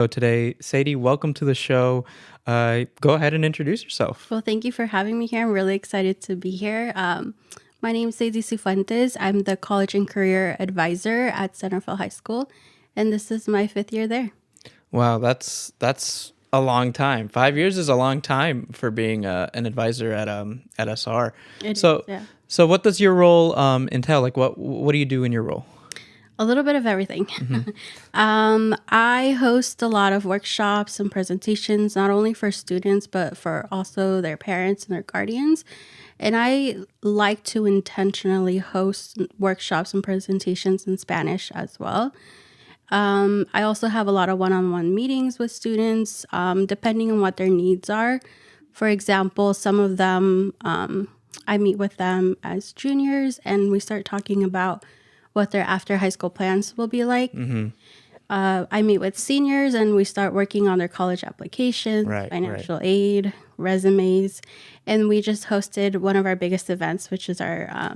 So today, Seydi, welcome to the show. Go ahead and introduce yourself. Well, thank you for having me here. I'm really excited to be here. My name is Seydi Cifuentes. I'm the College and Career Advisor at Centerville High School, and this is my 5th year there. Wow, that's a long time. 5 years is a long time for being an advisor at SR. It So, is, yeah. so what does your role entail? Like, what do you do in your role? A little bit of everything. I host a lot of workshops and presentations, not only for students, but for also their parents and their guardians. And I like to intentionally host workshops and presentations in Spanish as well. I also have a lot of one-on-one meetings with students, depending on what their needs are. For example, some of them, I meet with them as juniors, and we start talking about what their after high school plans will be like. I meet with seniors, and we start working on their college applications, financial aid, resumes. And we just hosted one of our biggest events, which is our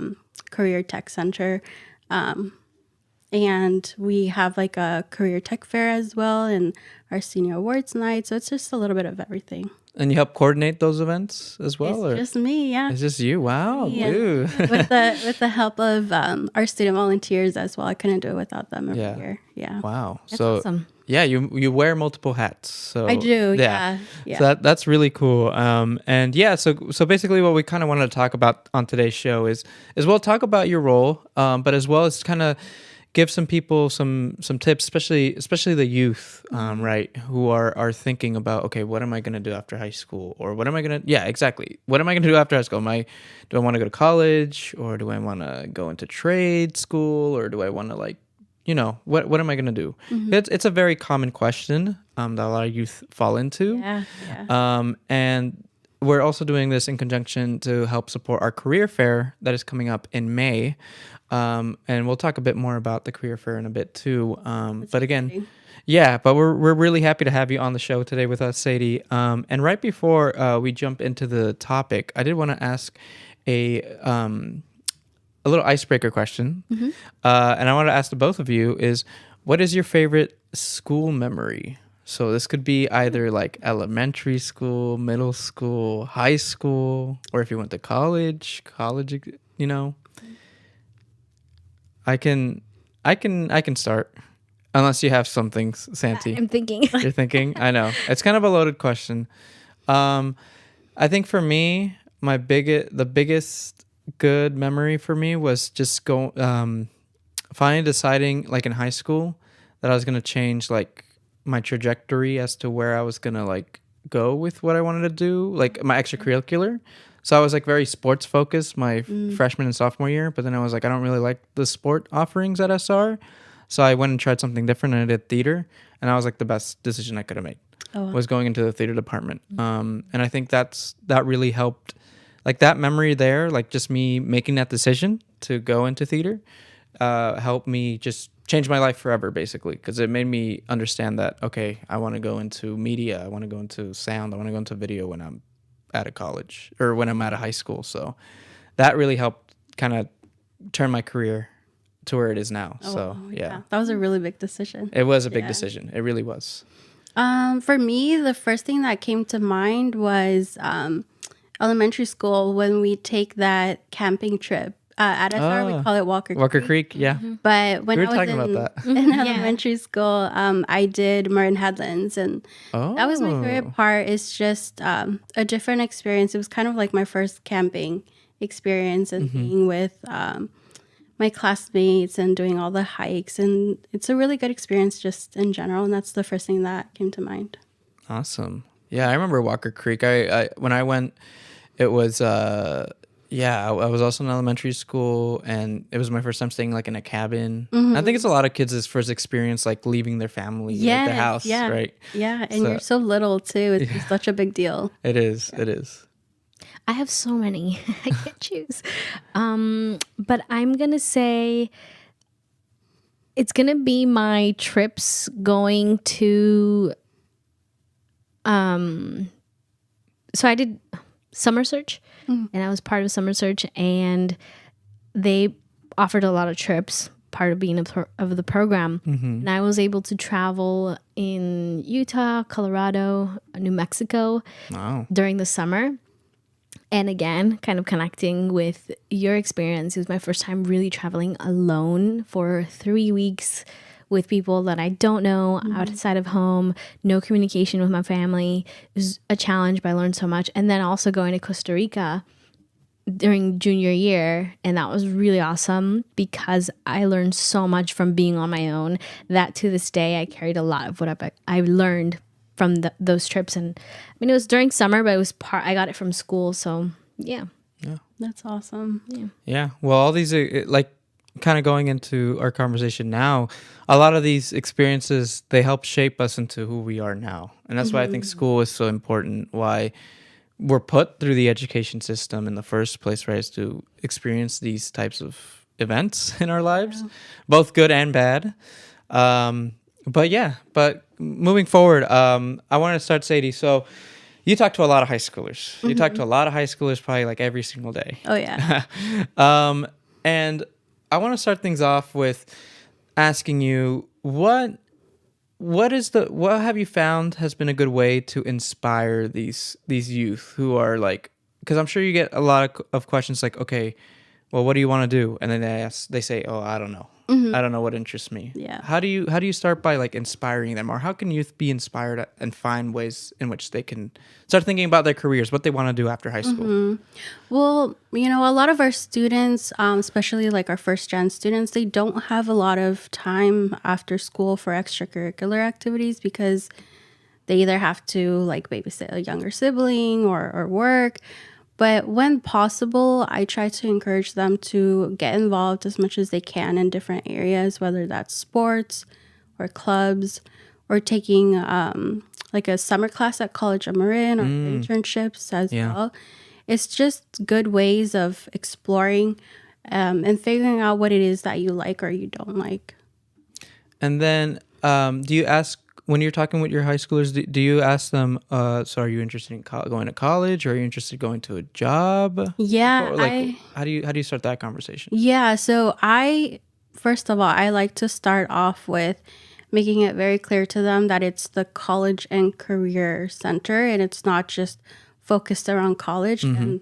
Career Tech Center. And we have like a career tech fair as well, and our senior awards night. So it's just a little bit of everything. And you help coordinate those events as well? It's just me, yeah. It's just you? Wow. Yeah. Ooh. with the help of our student volunteers as well. I couldn't do it without them every year. Yeah. Wow. That's so awesome. Yeah, you wear multiple hats. So I do. Yeah. So that's really cool. And yeah, so basically what we kind of wanted to talk about on today's show is we'll talk about your role, but as well as kind of give some people some tips, especially the youth, right, who are thinking about, okay, what am I going to do after high school, or what am I going to what am I going to do after high school? Do I want to go to college, or do I want to go into trade school, or do I want to what am I going to do? It's a very common question that a lot of youth fall into. And we're also doing this in conjunction to help support our career fair that is coming up in May. And we'll talk a bit more about the career fair in a bit too. But again, but we're really happy to have you on the show today with us, Seydi. And right before we jump into the topic, I did want to ask a little icebreaker question. And I want to ask the both of you is, what is your favorite school memory? So this could be either like elementary school, middle school, high school, or if you went to college, I can start, unless you have something, Santi. I'm thinking. You're thinking? I know. It's kind of a loaded question. I think for me, the biggest good memory for me was just finally deciding, like in high school, that I was gonna change like my trajectory as to where I was gonna like go with what I wanted to do, like my extracurricular. So I was like very sports focused my freshman and sophomore year, but then I was like, I don't really like the sport offerings at SR. So I went and tried something different, and I did theater, and that was like the best decision I could have made. Was going into the theater department. And I think that really helped, like that memory there, like just me making that decision to go into theater, helped me just change my life forever, basically, because it made me understand that, okay, I want to go into media, I want to go into sound, I want to go into video when I'm out of college or when I'm out of high school. So that really helped kind of turn my career to where it is now. That was a really big decision. It was a big decision. It really was. For me, the first thing that came to mind was elementary school, when we take that camping trip. At SR, we call it Walker Creek. Yeah. But when We were I was talking about that. in elementary school, I did Marin Headlands, and that was my favorite part. It's just a different experience. It was kind of like my first camping experience, and being with my classmates and doing all the hikes, and it's a really good experience just in general, and that's the first thing that came to mind. Awesome. Yeah, I remember Walker Creek. I when I went, it was I was also in elementary school, and it was my first time staying like in a cabin. I think it's a lot of kids' first experience, like leaving their family, like, their house, right? Yeah, and you're so little too. It's just such a big deal. It is. It is. I have so many. I can't choose. But I'm going to say it's going to be my trips going to... So I did Summer Search, and I was part of Summer Search, and they offered a lot of trips, part of being of the program. And I was able to travel in Utah, Colorado, New Mexico during the summer. And again, kind of connecting with your experience. It was my first time really traveling alone for 3 weeks with people that I don't know outside of home, no communication with my family. It was a challenge, but I learned so much. And then also going to Costa Rica during junior year, and that was really awesome because I learned so much from being on my own that to this day I carried a lot of what I learned from those trips. And I mean, it was during summer, but it was I got it from school. So yeah. That's awesome. Yeah. Well, all these are like kind of going into our conversation now. A lot of these experiences, they help shape us into who we are now. And that's why I think school is so important. Why we're put through the education system in the first place, right? Is to experience these types of events in our lives, both good and bad. But moving forward, I want to start, Seydi. So you talk to a lot of high schoolers. You talk to a lot of high schoolers probably like every single day. Oh, yeah. And I want to start things off with asking you what have you found has been a good way to inspire these youth who are like, because I'm sure you get a lot of questions like, okay, well, what do you want to do? And then they say, oh, I don't know. I don't know what interests me. Yeah. How do you start by like inspiring them, or how can youth be inspired and find ways in which they can start thinking about their careers, what they want to do after high school? Well, a lot of our students, especially like our first gen students, they don't have a lot of time after school for extracurricular activities because they either have to like babysit a younger sibling or work. But when possible, I try to encourage them to get involved as much as they can in different areas, whether that's sports or clubs or taking like a summer class at College of Marin or internships as well. It's just good ways of exploring and figuring out what it is that you like or you don't like. And then do you ask, when you're talking with your high schoolers, do you ask them, so are you interested in going to college, or are you interested in going to a job? Yeah. Or like, how do you start that conversation? Yeah. So first of all, I like to start off with making it very clear to them that it's the College and Career Center and it's not just focused around college. And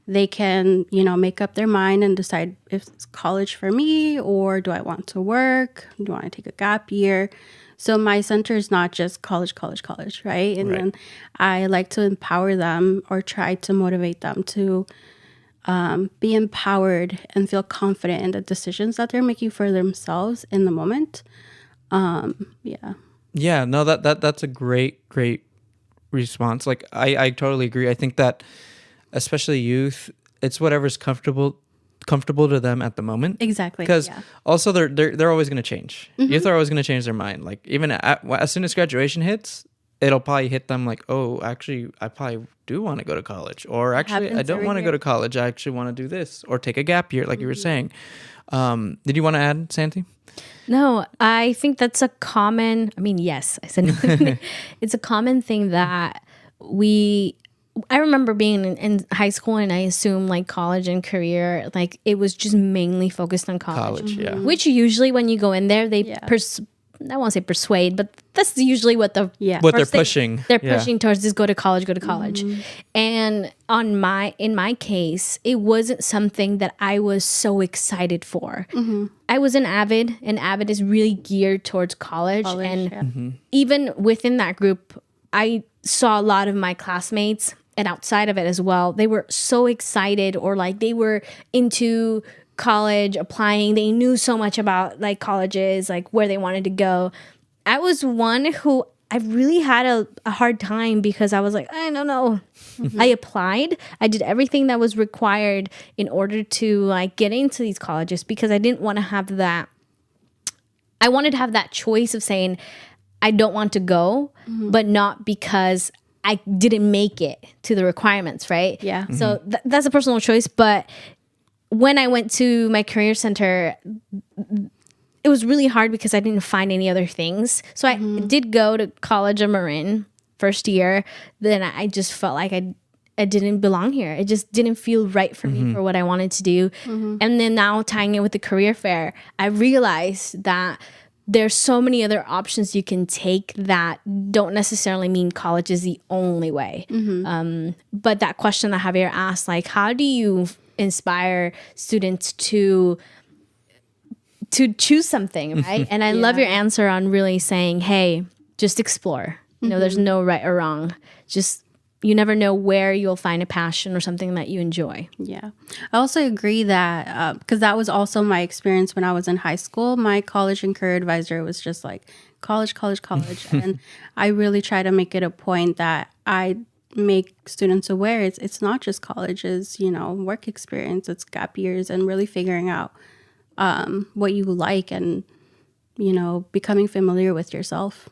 they can, make up their mind and decide if it's college for me, or do I want to work? Do I want to take a gap year? So my center is not just college, right? And then I like to empower them or try to motivate them to be empowered and feel confident in the decisions that they're making for themselves in the moment. Yeah, no, that's a great response. Like I totally agree. I think that especially youth, it's whatever's comfortable to them at the moment. Exactly. Because also they're always going to change. Youth are always going to change their mind. Like even as soon as graduation hits, it'll probably hit them like, oh, actually, I probably do want to go to college, or actually, I don't want to go to college. I actually want to do this, or take a gap year, like you were saying. Did you want to add, Santi? No, I think that's a common. I mean, yes, I said no. It's a common thing that I remember being in high school, and I assumed like college and career, like it was just mainly focused on college. Which usually when you go in there, they I won't say persuade, but that's usually what they're pushing. They're pushing towards is go to college. And in my case, it wasn't something that I was so excited for. I was an Avid, and Avid is really geared towards college. And even within that group, I saw a lot of my classmates, and outside of it as well, they were so excited, or like they were into college, applying. They knew so much about like colleges, like where they wanted to go. I was one who I really had a hard time because I was like, I don't know. I applied. I did everything that was required in order to like get into these colleges because I didn't want to have that. I wanted to have that choice of saying, I don't want to go, but not because I didn't make it to the requirements, right? Yeah. So that's a personal choice. But when I went to my career center, it was really hard because I didn't find any other things. So I did go to College of Marin first year. Then I just felt like it didn't belong here. It just didn't feel right for me for what I wanted to do. And then now tying it with the career fair, I realized that there's so many other options you can take that don't necessarily mean college is the only way. But that question that Javier asked, like, how do you inspire students to choose something, right? And I love your answer on really saying, hey, just explore. You know, there's no right or wrong. Just, you never know where you'll find a passion or something that you enjoy. Yeah. I also agree that, because that was also my experience when I was in high school. My college and career advisor was just like, college. And I really try to make it a point that I make students aware it's not just college, it's, you know, work experience, it's gap years, and really figuring out what you like and, you know, becoming familiar with yourself.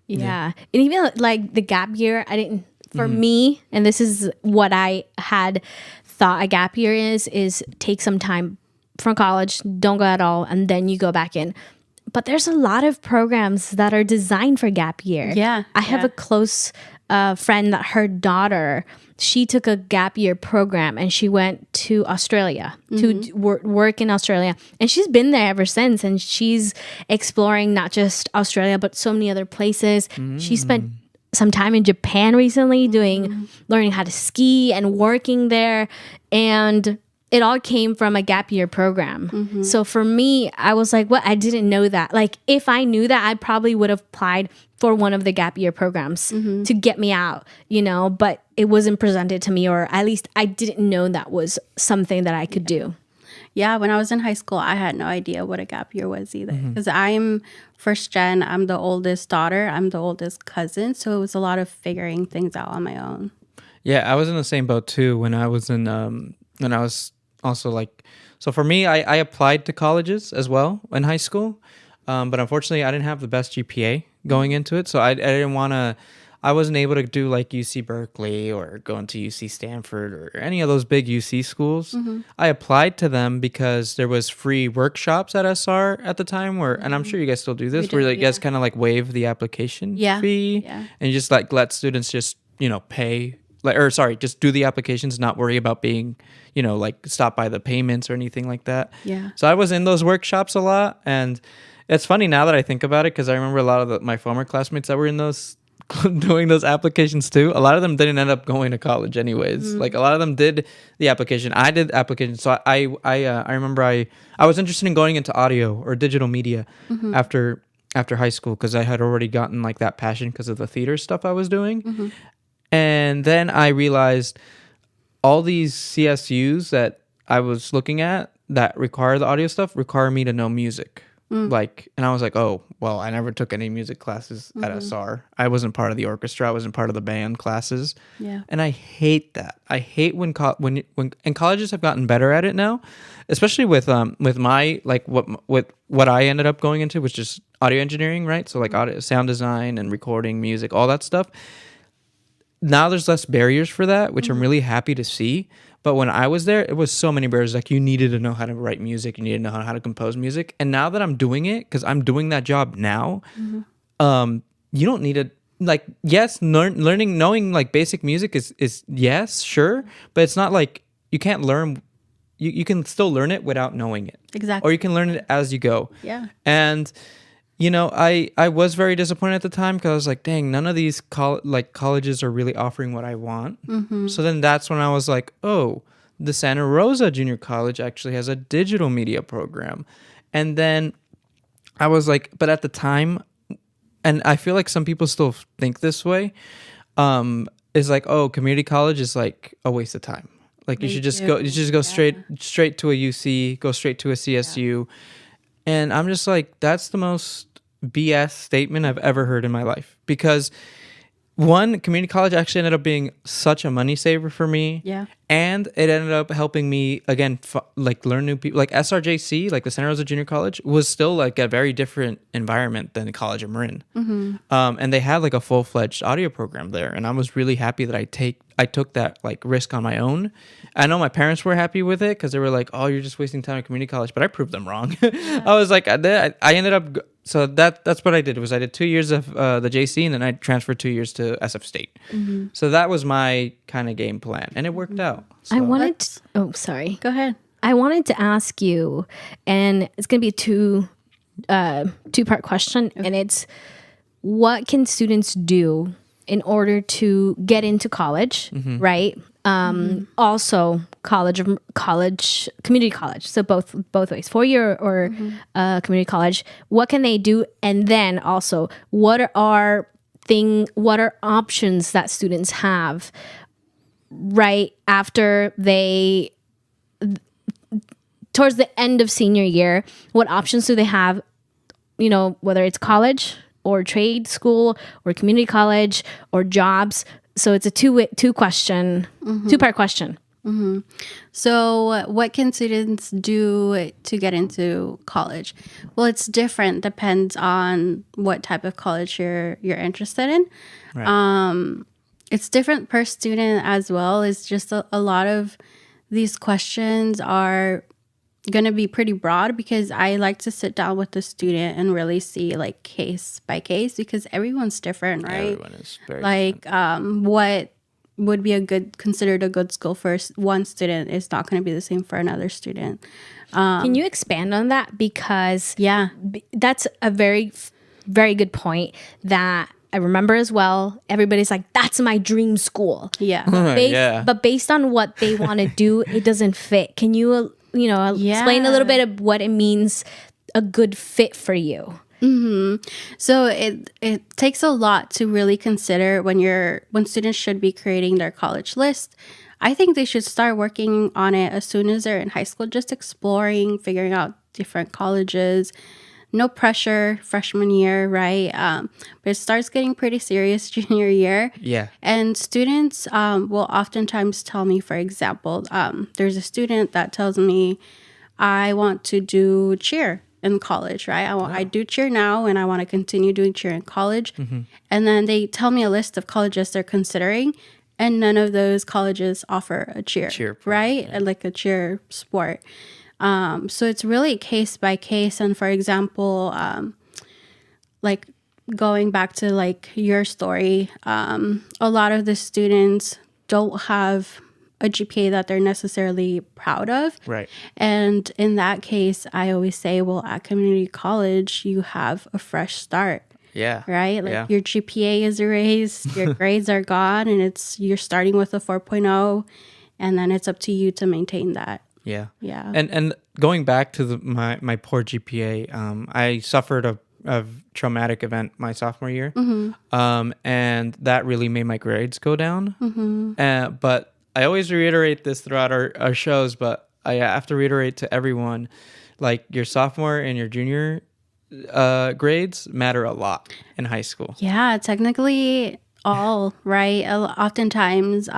Yeah. And even like the gap year, I didn't, for me, and this is what I had thought a gap year is take some time from college, don't go at all, and then you go back in. But there's a lot of programs that are designed for gap year. Yeah. I have a close friend that her daughter, she took a gap year program and she went to Australia to work in Australia. And she's been there ever since. And she's exploring not just Australia, but so many other places. She spent some time in Japan recently learning how to ski and working there. And it all came from a gap year program. So for me, I was like, what? I didn't know that. Like, if I knew that, I probably would have applied for one of the gap year programs to get me out, you know, but it wasn't presented to me, or at least I didn't know that was something that I could do. Yeah, when I was in high school, I had no idea what a gap year was either. Because I'm first gen, I'm the oldest daughter, I'm the oldest cousin. So it was a lot of figuring things out on my own. Yeah, I was in the same boat too when I was in, when I was also like, so for me, I applied to colleges as well in high school. But unfortunately, I didn't have the best GPA going into it. So I didn't want to, I wasn't able to do like UC Berkeley or go into UC Stanford or any of those big UC schools. I applied to them because there was free workshops at SR at the time where, and I'm sure you guys still do this, where you guys kind of like waive the application fee and you just like let students just, you know, pay, like, or sorry, just do the applications, not worry about being, you know, like stop by the payments or anything like that. Yeah. So I was in those workshops a lot, and it's funny now that I think about it because I remember a lot of my former classmates that were in those doing those applications too. A lot of them didn't end up going to college anyways. Like a lot of them did the application. I did the application. So I remember I was interested in going into audio or digital media after high school because I had already gotten like that passion because of the theater stuff I was doing. And then I realized all these CSUs that I was looking at that require the audio stuff require me to know music. Like, and I was like, oh, well, I never took any music classes at SR. I wasn't part of the orchestra. I wasn't part of the band classes. Yeah. And I hate that. I hate when and colleges have gotten better at it now, especially with my, like what I ended up going into, which is audio engineering, right? So like audio, sound design and recording music, all that stuff. Now there's less barriers for that, which I'm really happy to see. But when I was there, it was so many barriers. Like you needed to know how to write music, you needed to know how to compose music. And now that I'm doing it, because I'm doing that job now, you don't need to, like, yes, knowing like basic music is yes, sure, but it's not like you can't learn. You can still learn it without knowing it. Exactly. Or you can learn it as you go. Yeah. And you know, I was very disappointed at the time because I was like, dang, none of these colleges are really offering what I want. So then that's when I was like, oh, the Santa Rosa Junior College actually has a digital media program. And then I was like, but at the time, and I feel like some people still think this way, is like, oh, community college is like a waste of time. Like you should just go straight to a UC, go straight to a CSU. And I'm just like, that's the most BS statement I've ever heard in my life. Because one, community college actually ended up being such a money saver for me. Yeah. And it ended up helping me, again, like learn new people. Like SRJC, like the Santa Rosa Junior College, was still like a very different environment than the college I'm in. And they had like a full-fledged audio program there. And I was really happy that I took that like risk on my own. I know my parents were happy with it because they were like, oh, you're just wasting time at community college. But I proved them wrong. I was like, I ended up so that's what I did. Was I did 2 years of the JC, and then I transferred 2 years to SF State. So that was my kind of game plan, and it worked out. I So- wanted to, oh, sorry. Go ahead. I wanted to ask you, and it's going to be a two-part question, and it's what can students do in order to get into college, right? Also community college. So both ways, 4-year or community college. What can they do? And then also, what are options that students have right after they, towards the end of senior year? What options do they have? You know, whether it's college or trade school or community college or jobs. So it's a two-part question. So, what can students do to get into college? Well, it's different. Depends on what type of college you're interested in. Right. It's different per student as well. It's just a lot of these questions are going to be pretty broad because I like to sit down with the student and really see like case by case because everyone's different, right? Everyone is very Like what would be considered a good school for one student is not going to be the same for another student. Can you expand on that? Because Yeah. that's a very, very good point that I remember as well. Everybody's like, that's my dream school. Yeah. Yeah. But based on what they want to do, it doesn't fit. Can you, explain a little bit of what it means a good fit for you? So it takes a lot to really consider when students should be creating their college list. I think they should start working on it as soon as they're in high school, just exploring, figuring out different colleges. No pressure freshman year, right? But it starts getting pretty serious junior year. Yeah. And students will oftentimes tell me, for example, there's a student that tells me, I want to do cheer in college, right? I do cheer now and I want to continue doing cheer in college. And then they tell me a list of colleges they're considering, and none of those colleges offer a cheer right? And like a cheer sport. So it's really case by case. And for example, like going back to like your story, a lot of the students don't have a GPA that they're necessarily proud of. Right. And in that case, I always say, well, at community college, you have a fresh start. Yeah. Right? Like Yeah. your GPA is erased, your grades are gone, and you're starting with a 4.0, and then it's up to you to maintain that. Yeah. Yeah. And going back to my poor GPA, I suffered a traumatic event my sophomore year, and that really made my grades go down. But I always reiterate this throughout our shows, but I have to reiterate to everyone, like your sophomore and your junior grades matter a lot in high school. Yeah, technically all, right? Oftentimes,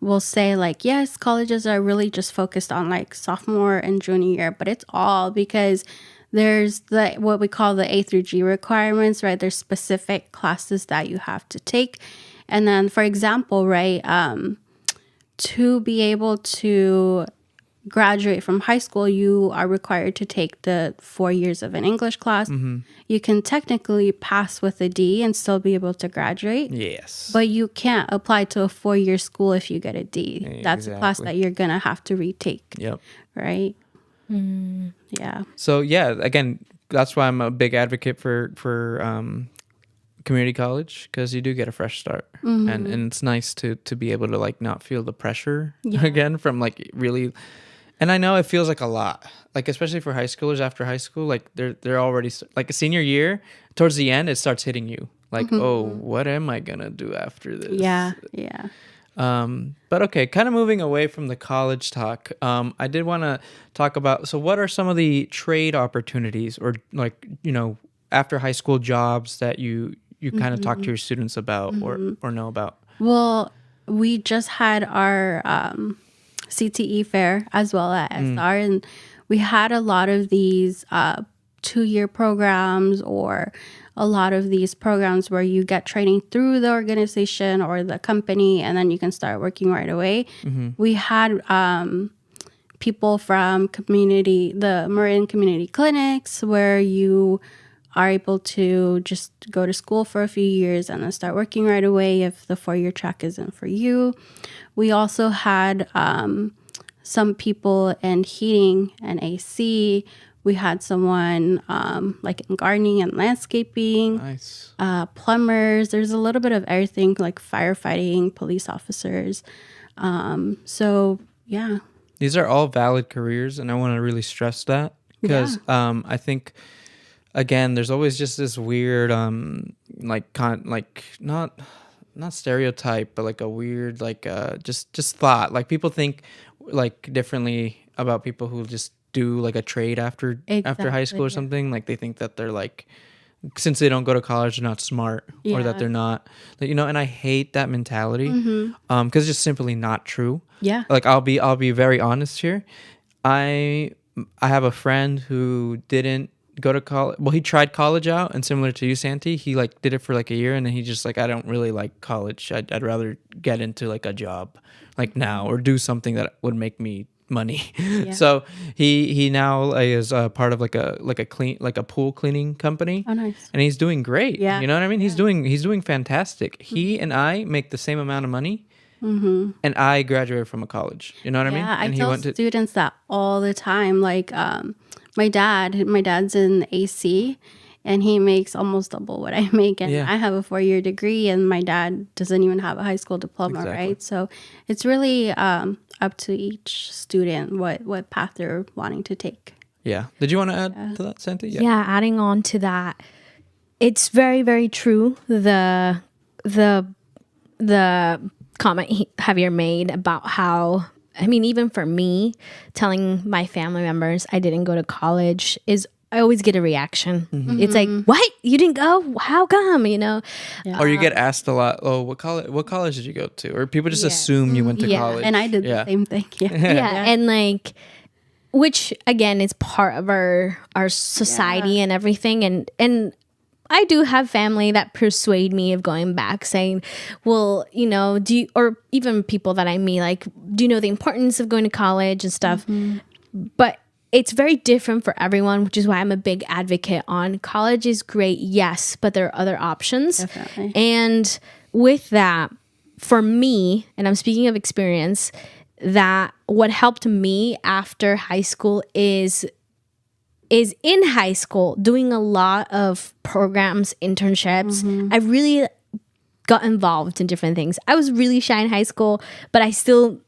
we'll say like, yes, colleges are really just focused on like sophomore and junior year, but it's all because there's what we call the A through G requirements, right? There's specific classes that you have to take. And then, for example, right, to be able to graduate from high school, you are required to take the 4 years of an English class. You can technically pass with a D and still be able to graduate. Yes. But you can't apply to a 4-year school if you get a D. That's a class that you're going to have to retake. Yep. Right? Yeah. So yeah, again, that's why I'm a big advocate for community college, because you do get a fresh start, and it's nice to be able to like not feel the pressure again from like really. And I know it feels like a lot, like especially for high schoolers after high school, like they're already like a senior year towards the end, it starts hitting you like, oh, what am I gonna do after this? Yeah. But okay, kind of moving away from the college talk, I did want to talk about, so what are some of the trade opportunities or like, after high school jobs that you kind of talk to your students about or know about? Well, we just had our CTE fair as well at SR, and we had a lot of these 2-year programs or a lot of these programs where you get training through the organization or the company, and then you can start working right away. We had people from the Marin community clinics where you are able to just go to school for a few years and then start working right away if the 4-year track isn't for you. We also had some people in heating and AC. We had someone like in gardening and landscaping. Nice. Plumbers. There's a little bit of everything, like firefighting, police officers. So yeah. These are all valid careers, and I want to really stress that because I think, again, there's always just this weird not stereotype, but like a weird just thought. Like people think like differently about people who just do like a trade after high school or something. Like they think that they're like, since they don't go to college, they're not smart, or that they're not, and I hate that mentality because it's just simply not true. Yeah. Like I'll be very honest here. I have a friend who didn't go to college. Well, he tried college out, and similar to you, Santi, he like did it for like a year, and then he just like, I don't really like college. I'd rather get into like a job like now, or do something that would make me money. So he now is part of like a pool cleaning company. Oh, nice. And he's doing great. Yeah. You know what I mean? He's doing fantastic. He and I make the same amount of money. And I graduated from a college. You know what I mean? Yeah, I And tell students that all the time. Like my dad's in AC, and he makes almost double what I make. And I have a 4-year degree, and my dad doesn't even have a high school diploma, right? So it's really up to each student what path they're wanting to take. Yeah. Did you want to add to that, Santi? Yeah, adding on to that, it's very, very true. The comment Javier made about how, I mean, even for me, telling my family members I didn't go to college I always get a reaction. It's like, what? You didn't go? How come? Or you get asked a lot, oh, what college did you go to? Or people just assume you went to college. And I did the same thing. And like, which again is part of our society and everything. And I do have family that persuade me of going back, saying, well, do you, or even people that I meet, like, do you know the importance of going to college and stuff? But it's very different for everyone, which is why I'm a big advocate on college is great, yes, but there are other options. Definitely. And with that, for me, and I'm speaking of experience, that what helped me after high school is in high school doing a lot of programs, internships. I really got involved in different things. I was really shy in high school, but I still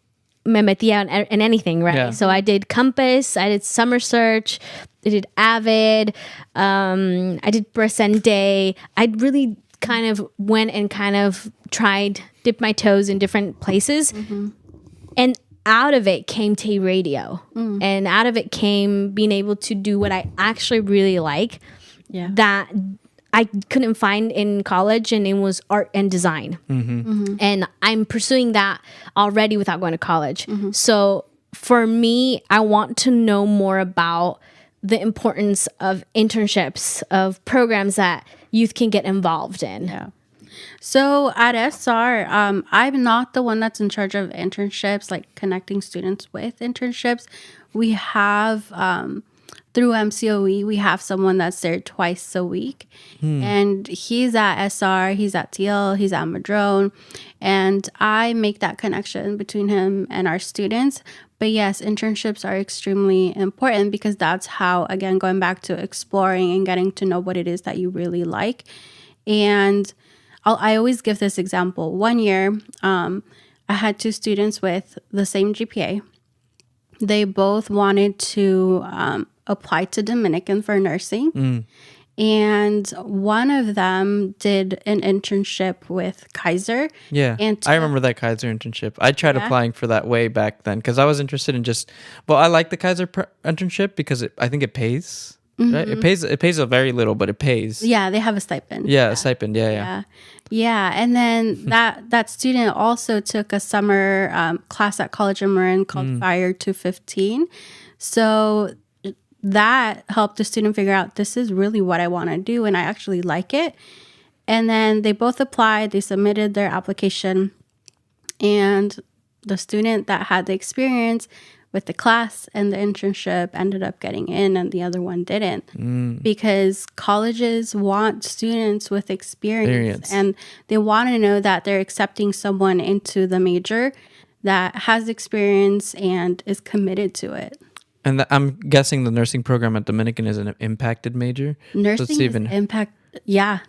me metía in anything, right? Yeah. So I did Compass, I did Summer Search, I did Avid, I did Presente. I really kind of went and kind of dipped my toes in different places. And out of it came Tay Radio. And out of it came being able to do what I actually really like that I couldn't find in college, and it was art and design. And I'm pursuing that already without going to college. So for me, I want to know more about the importance of internships, of programs that youth can get involved in. Yeah. So at SR, I'm not the one that's in charge of internships, like connecting students with internships. We have, through MCOE, we have someone that's there twice a week. And he's at SR, he's at TL, he's at Madrone. And I make that connection between him and our students. But yes, internships are extremely important because that's how, again, going back to exploring and getting to know what it is that you really like. And I always give this example. One year, I had 2 students with the same GPA. They both wanted to apply to Dominican for nursing. And one of them did an internship with Kaiser. Yeah, and I remember that Kaiser internship. I tried applying for that way back then because I was interested in I like the Kaiser internship because I think it pays. Right? It pays a very little, but it pays. Yeah, they have a stipend. Yeah, a stipend. Yeah. And then that student also took a summer class at College of Marin called Fire 215. So that helped the student figure out, this is really what I want to do, and I actually like it. And then they both applied, they submitted their application, and the student that had the experience with the class, and the internship ended up getting in and the other one didn't. Because colleges want students with experience. And they want to know that they're accepting someone into the major that has experience and is committed to it. And I'm guessing the nursing program at Dominican is an impacted major. Nursing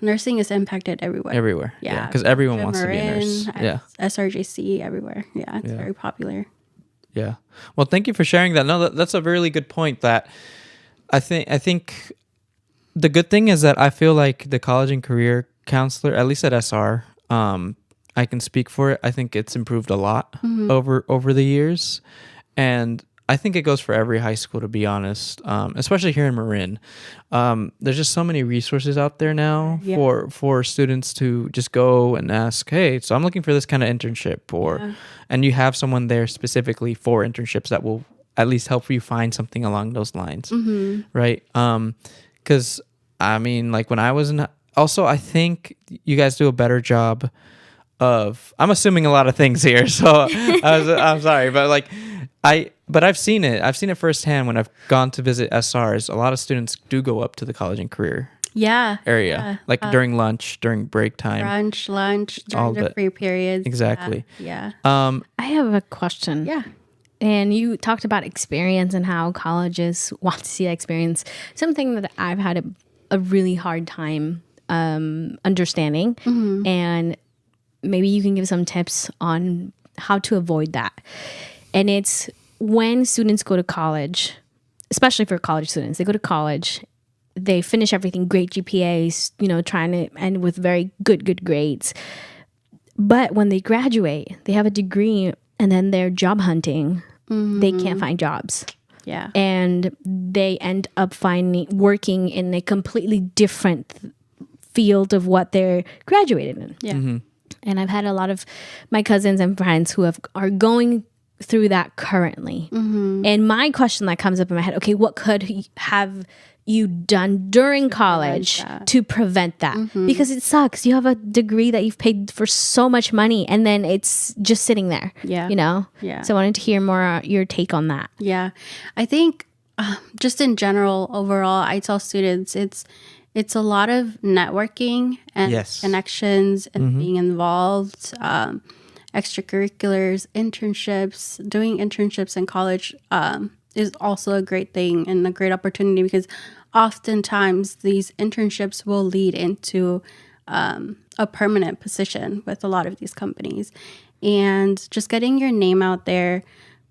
nursing is impacted everywhere. Everywhere. Yeah. Because everyone wants to be a nurse. Yeah. SRJC everywhere. Yeah. It's very popular. Yeah. Well, thank you for sharing that. No, that's a really good point. That I think the good thing is that I feel like the college and career counselor, at least at SR, I can speak for it. I think it's improved a lot over the years, and I think it goes for every high school, to be honest, especially here in Marin. There's just so many resources out there now for students to just go and ask, hey, so I'm looking for this kind of internship, and you have someone there specifically for internships that will at least help you find something along those lines, right? Because, I mean, like when I was in... Also, I think you guys do a better job of... I'm assuming a lot of things here, so I'm sorry, but like... But I've seen it. I've seen it firsthand when I've gone to visit SRs. A lot of students do go up to the college and career area, like during lunch, during break time, brunch, lunch, during the free periods. Exactly. Yeah. I have a question. Yeah. And you talked about experience and how colleges want to see that experience. Something that I've had a really hard time understanding, and maybe you can give some tips on how to avoid that. And it's when students go to college, especially for college students, they go to college, they finish everything, great GPAs, trying to end with very good grades. But when they graduate, they have a degree and then they're job hunting. They can't find jobs. Yeah. And they end up working in a completely different field of what they're graduated in. Yeah. And I've had a lot of my cousins and friends who are going through that currently. And my question that comes up in my head, okay, what could have you done during college to prevent that? Because it sucks. You have a degree that you've paid for so much money and then it's just sitting there. Yeah. Yeah. So I wanted to hear more your take on that. Yeah. I think just in general, overall, I tell students it's a lot of networking and connections and being involved, extracurriculars, internships. Doing internships in college is also a great thing and a great opportunity, because oftentimes these internships will lead into a permanent position with a lot of these companies. And just getting your name out there,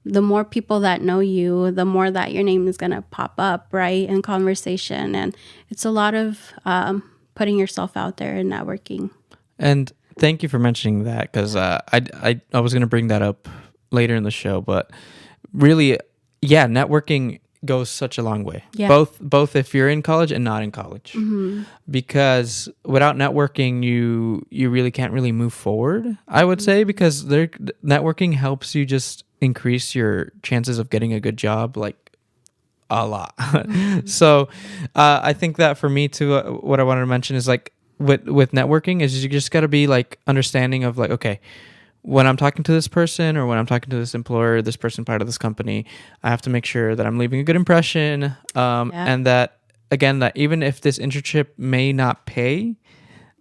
the more people that know you, the more that your name is going to pop up, right, in conversation. And it's a lot of putting yourself out there and networking. And thank you for mentioning that, because I was going to bring that up later in the show, but really, networking goes such a long way. Yeah. Both if you're in college and not in college, because without networking, you really can't really move forward. I would say, because networking helps you just increase your chances of getting a good job, like a lot. So I think that for me too, what I wanted to mention is like, with networking is you just got to be like understanding of like, okay, when I'm talking to this person or when I'm talking to this employer, this person part of this company, I have to make sure that I'm leaving a good impression. And that, again, that even if this internship may not pay,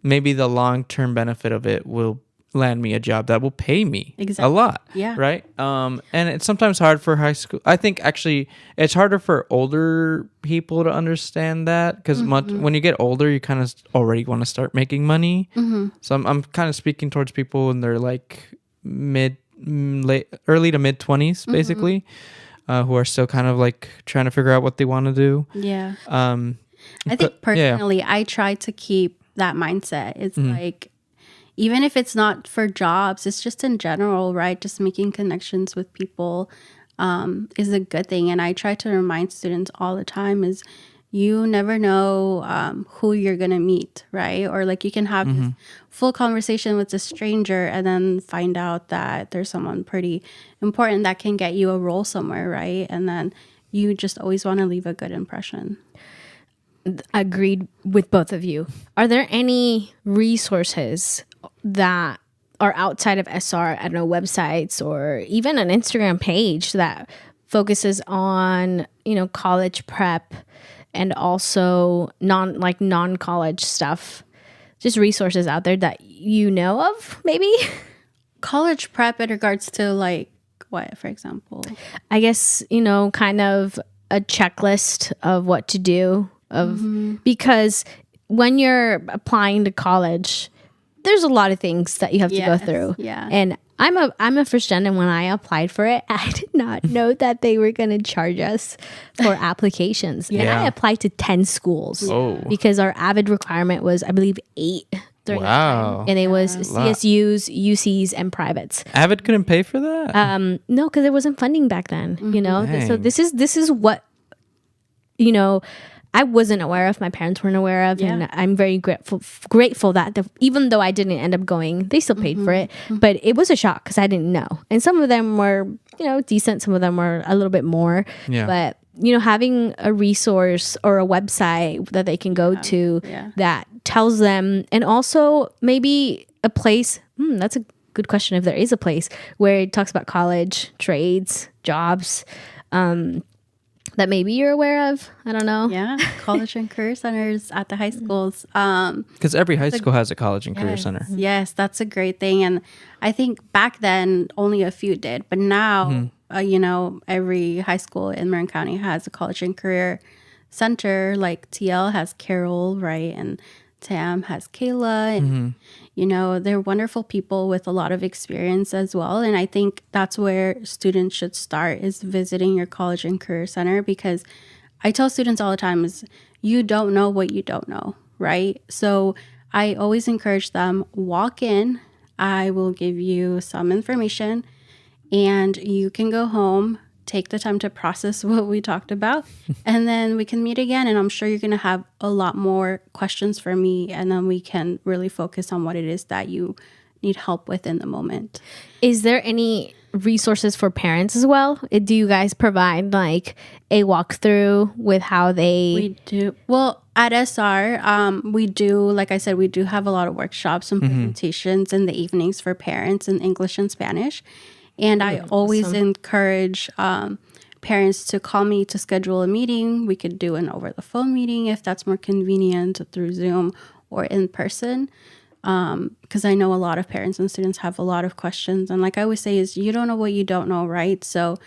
maybe the long-term benefit of it will land me a job that will pay me a lot. Yeah. Right. And it's sometimes hard for high school. I think actually it's harder for older people to understand that, because when you get older, you kind of already want to start making money. So I'm kind of speaking towards people in their like early to mid 20s, basically, who are still kind of like trying to figure out what they want to do. Yeah. I think personally, I try to keep that mindset. It's like, even if it's not for jobs, it's just in general, right? Just making connections with people is a good thing. And I try to remind students all the time is you never know who you're going to meet, right? Or like you can have this full conversation with a stranger and then find out that there's someone pretty important that can get you a role somewhere, right? And then you just always want to leave a good impression. Agreed with both of you. Are there any resources that are outside of SR, I don't know, websites or even an Instagram page that focuses on, college prep and also non-college stuff. Just resources out there that you know of, maybe? College prep in regards to like what, for example? I guess, kind of a checklist of what to do because when you're applying to college, there's a lot of things that you have to go through. Yeah. And I'm a first gen, and when I applied for it, I did not know that they were going to charge us for applications. And I applied to 10 schools because our AVID requirement was, I believe, 8 during that time. And it was CSUs, UCs, and privates. Avid couldn't pay for that? No, because there wasn't funding back then, Dang. So this is what, I wasn't aware of, my parents weren't aware of, and I'm very grateful that even though I didn't end up going, they still paid for it. But it was a shock because I didn't know. And some of them were, decent. Some of them were a little bit more. Yeah. But, having a resource or a website that they can go to that tells them, and also maybe a place, that's a good question if there is a place, where it talks about college, trades, jobs, that maybe you're aware of. I don't know. Yeah, college and career centers at the high schools. Because every high school has a college and career center. Yes, that's a great thing. And I think back then only a few did. But now, every high school in Marin County has a college and career center. Like TL has Carol, right? And Tam has Kayla. And, they're wonderful people with a lot of experience as well. And I think that's where students should start, is visiting your college and career center, because I tell students all the time is you don't know what you don't know, right? So I always encourage them, walk in, I will give you some information, and you can go home, take the time to process what we talked about, and then we can meet again. And I'm sure you're going to have a lot more questions for me, and then we can really focus on what it is that you need help with in the moment. Is there any resources for parents as well? Do you guys provide like a walkthrough with how they... We do. Well, at SR, we do, like I said, we do have a lot of workshops and presentations in the evenings for parents in English and Spanish. And I always encourage parents to call me to schedule a meeting. We could do an over-the-phone meeting if that's more convenient, through Zoom or in person. Because I know a lot of parents and students have a lot of questions. And like I always say, is you don't know what you don't know, right? So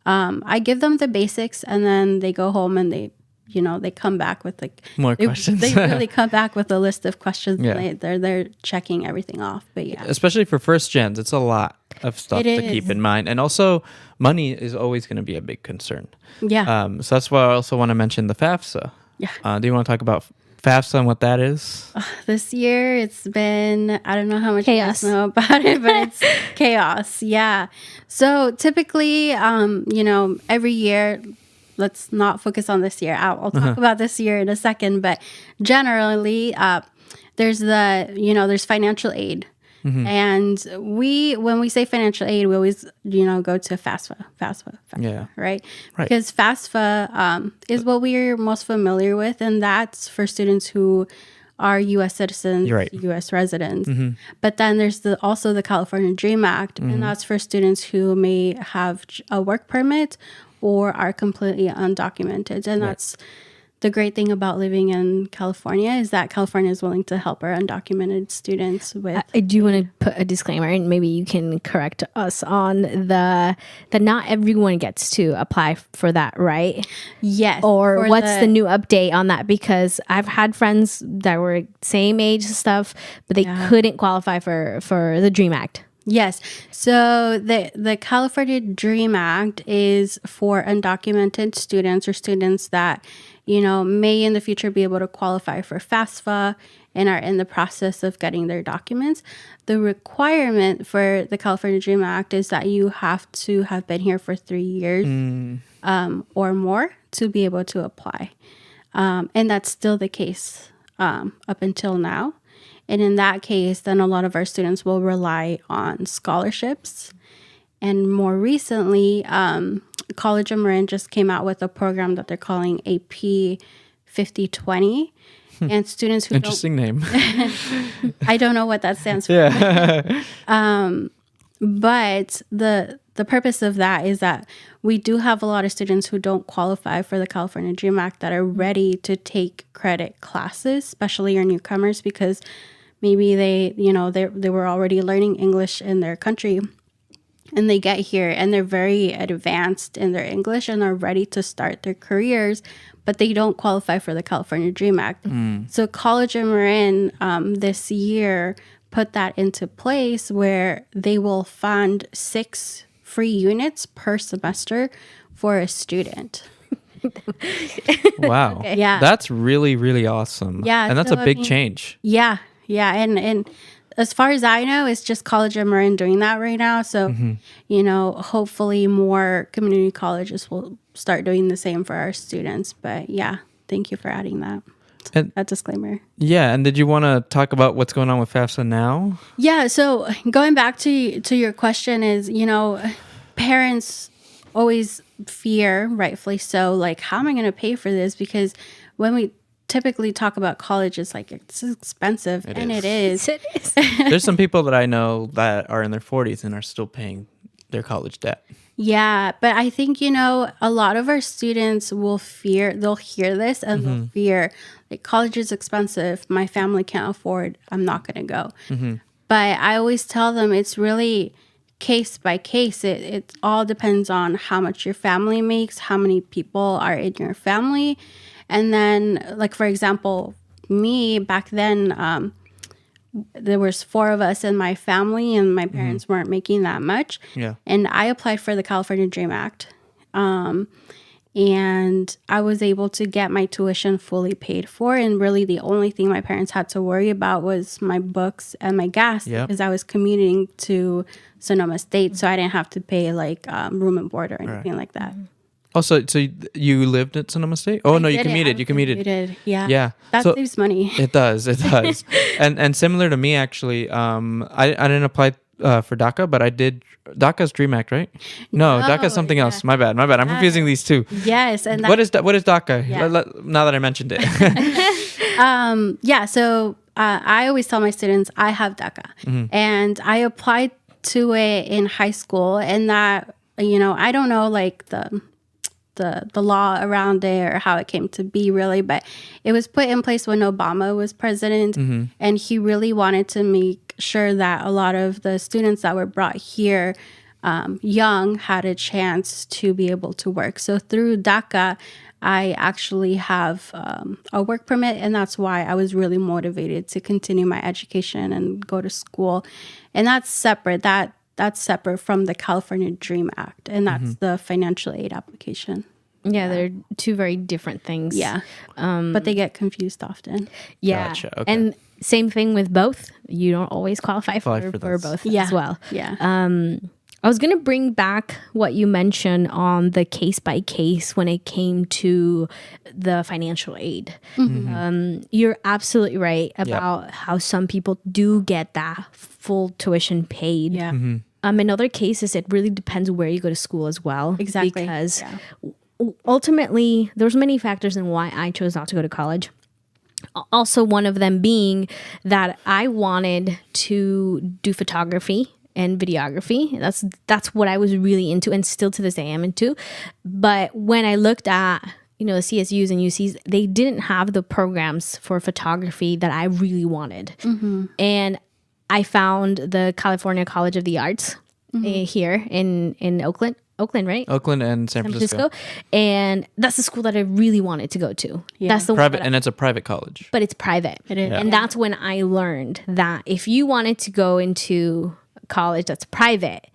I give them the basics, and then they go home and they come back with like more questions. They really come back with a list of questions. Yeah. And they're checking everything off. But yeah, especially for first gens, it's a lot of stuff to keep in mind, and also money is always going to be a big concern. Yeah. So that's why I also want to mention the FAFSA. Yeah. Do you want to talk about FAFSA and what that is? This year it's been, I don't know how much chaos. you guys know about it, but it's chaos. Yeah. So typically, every year. Let's not focus on this year. I'll talk about this year in a second, but generally, there's there's financial aid. And when we say financial aid, we always, go to FAFSA, right? Because FAFSA is what we're most familiar with, and that's for students who are U.S. citizens, U.S. residents. But then there's also the California Dream Act, and that's for students who may have a work permit or are completely undocumented. And that's the great thing about living in California, is that California is willing to help our undocumented students with... I do want to put a disclaimer, and maybe you can correct us on that not everyone gets to apply for that, right? Yes. Or what's the new update on that? Because I've had friends that were same age stuff, but they couldn't qualify for the Dream Act. Yes. So the California Dream Act is for undocumented students, or students that, may in the future be able to qualify for FAFSA and are in the process of getting their documents. The requirement for the California Dream Act is that you have to have been here for 3 years or more to be able to apply. And that's still the case up until now. And in that case, then a lot of our students will rely on scholarships. And more recently, College of Marin just came out with a program that they're calling AP 5020. And students who Interesting name. I don't know what that stands for. Yeah. But the the purpose of that is that we do have a lot of students who don't qualify for the California Dream Act that are ready to take credit classes, especially your newcomers, because maybe they were already learning English in their country, and they get here and they're very advanced in their English and are ready to start their careers, but they don't qualify for the California Dream Act. So College of Marin this year put that into place where they will fund 6 free units per semester for a student. Wow. Yeah. That's really, really awesome. Yeah, And that's so, a I big mean, change. Yeah. And as far as I know, it's just College of Marin doing that right now. So, hopefully more community colleges will start doing the same for our students. But yeah, thank you for adding that. And That disclaimer. yeah, and did you want to talk about what's going on with FAFSA now? Yeah. So going back to your question is, parents always fear, rightfully so, like, how am I going to pay for this? Because when we typically talk about college, it's like, it's expensive. It is. It is. There's some people that I know that are in their 40s and are still paying their college debt. Yeah, but I think, a lot of our students will they'll hear this and they'll fear, like, college is expensive. My family can't afford. I'm not going to go. But I always tell them it's really case by case. It all depends on how much your family makes, how many people are in your family. And then, like, for example, me back then, there was 4 of us in my family and my parents weren't making that much. Yeah. And I applied for the California Dream Act. And I was able to get my tuition fully paid for. And really the only thing my parents had to worry about was my books and my gas, Yep. because I was commuting to Sonoma State. So I didn't have to pay like room and board or anything like that. Oh, so you lived at Sonoma State? Oh, no, you Did it. commuted. I You commuted. commuted. Yeah. Yeah. That So- saves money. It does. It does. and similar to me, actually, I didn't apply for DACA, but I did. DACA's Dream Act, right? No, DACA's something else. My bad. I'm confusing these two. Yes. And What is DACA? Yeah. Now that I mentioned it. Yeah, so I always tell my students I have DACA, and I applied to it in high school, and that, I don't know, like, the law around it or how it came to be really, but it was put in place when Obama was president, and he really wanted to make sure that a lot of the students that were brought here young had a chance to be able to work. So through DACA, I actually have a work permit, and that's why I was really motivated to continue my education and go to school. And that's separate. That's separate from the California Dream Act, and that's the financial aid application. Yeah, they're 2 very different things. Yeah, but they get confused often. Yeah. Gotcha, okay. And same thing with both. You don't always qualify for those. both Yeah. as well. Yeah. I was going to bring back what you mentioned on the case by case when it came to the financial aid. You're absolutely right about how some people do get that full tuition paid. Yeah. In other cases, it really depends where you go to school as well. Exactly. Because ultimately, there's many factors in why I chose not to go to college. Also, one of them being that I wanted to do photography and videography. That's what I was really into, and still to this day I am into. But when I looked at the CSUs and UCs, they didn't have the programs for photography that I really wanted. And I found the California College of the Arts here in Oakland, right? Oakland and San Francisco. And that's the school that I really wanted to go to. Yeah. That's the Private, one and it's a private college. but it's private. It is. And that's when I learned that if you wanted to go into college that's private,